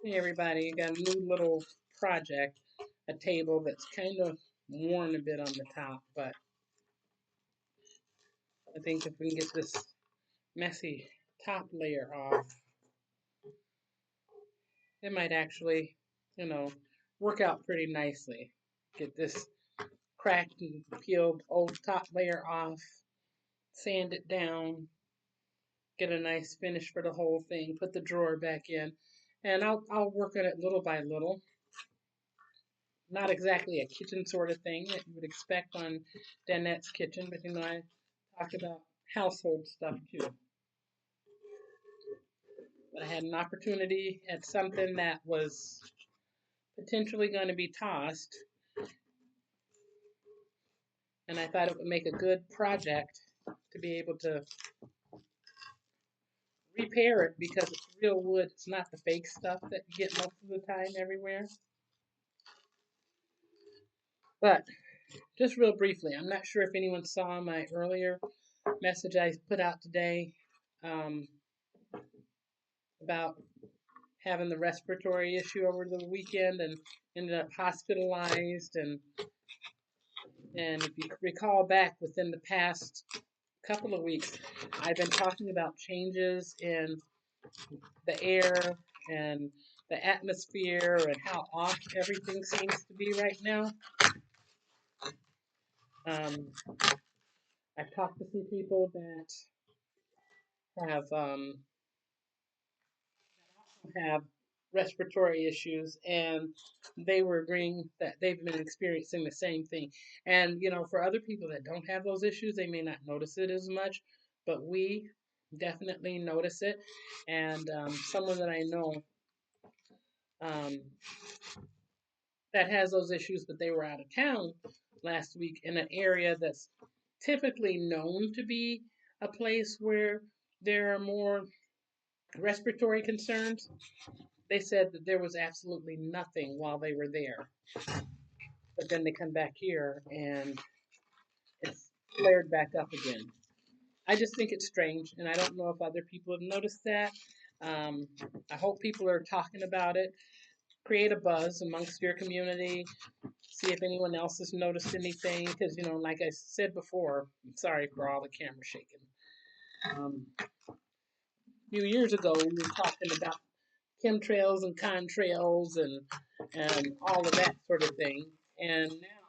Hey everybody, got a new little project, a table that's kind of worn a bit on the top, but I think if we can get this messy top layer off, it might actually, you know, work out pretty nicely. Get this cracked and peeled old top layer off, sand it down, get a nice finish for the whole thing, put the drawer back in, and I'll work on it little by little. Not exactly a kitchen sort of thing that you would expect on Danette's kitchen, but I talk about household stuff too. But I had an opportunity at something that was potentially going to be tossed, and I thought it would make a good project to be able to repair it because it's real wood. It's not the fake stuff that you get most of the time everywhere. But just real briefly, I'm not sure if anyone saw my earlier message I put out today um, about having the respiratory issue over the weekend and ended up hospitalized. And if you recall back within the past couple of weeks, I've been talking about changes in the air and the atmosphere and how off everything seems to be right now. Um, I've talked to some people that have have respiratory issues, and they were agreeing that they've been experiencing the same thing. And for other people that don't have those issues, they may not notice it as much, but we definitely notice it. And someone that I know um, that has those issues, but they were out of town last week in an area that's typically known to be a place where there are more respiratory concerns. They said that there was absolutely nothing while they were there. But then they come back here and it's flared back up again. I just think it's strange, and I don't know if other people have noticed that. Um, I hope people are talking about it. Create a buzz amongst your community. See if anyone else has noticed anything. Because, like I said before, I'm sorry for all the camera shaking. A few years ago, we were talking about chemtrails and contrails and all of that sort of thing. And now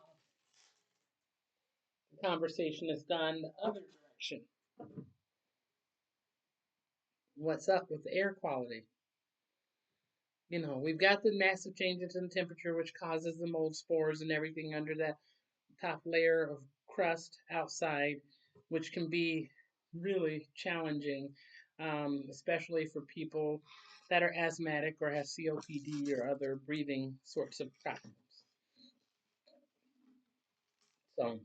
the conversation has gone the other direction. What's up with the air quality? We've got the massive changes in temperature, which causes the mold spores and everything under that top layer of crust outside, which can be really challenging, especially for people that are asthmatic or have COPD or other breathing sorts of problems. So,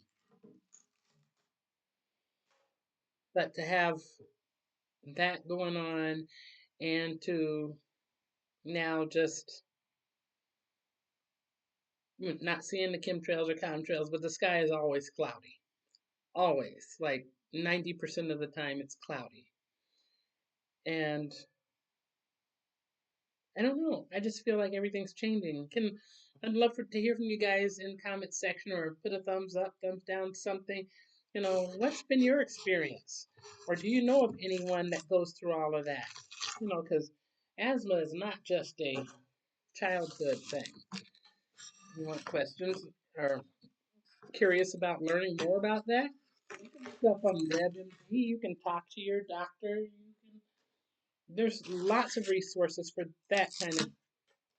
but to have that going on and to now just not seeing the chemtrails or contrails, but the sky is always cloudy. Always. Like 90% of the time, it's cloudy. And I don't know. I just feel like everything's changing. I'd love to hear from you guys in the comments section or put a thumbs up, thumbs down, something. What's been your experience? Or do you know of anyone that goes through all of that? Because asthma is not just a childhood thing. You want questions or curious about learning more about that? You can look up on WebMD. You can talk to your doctor. There's lots of resources for that kind of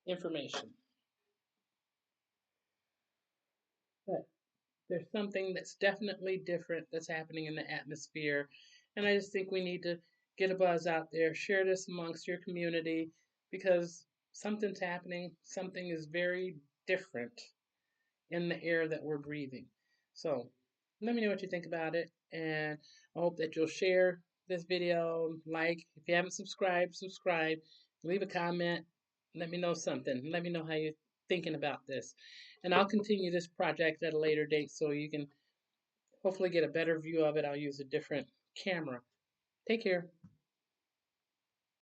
information. But there's something that's definitely different that's happening in the atmosphere. And I just think we need to get a buzz out there, share this amongst your community because something's happening. Something is very different in the air that we're breathing. So let me know what you think about it. And I hope that you'll share this video, like. If you haven't subscribed, subscribe. Leave a comment. Let me know something. Let me know how you're thinking about this. And I'll continue this project at a later date so you can hopefully get a better view of it. I'll use a different camera. Take care.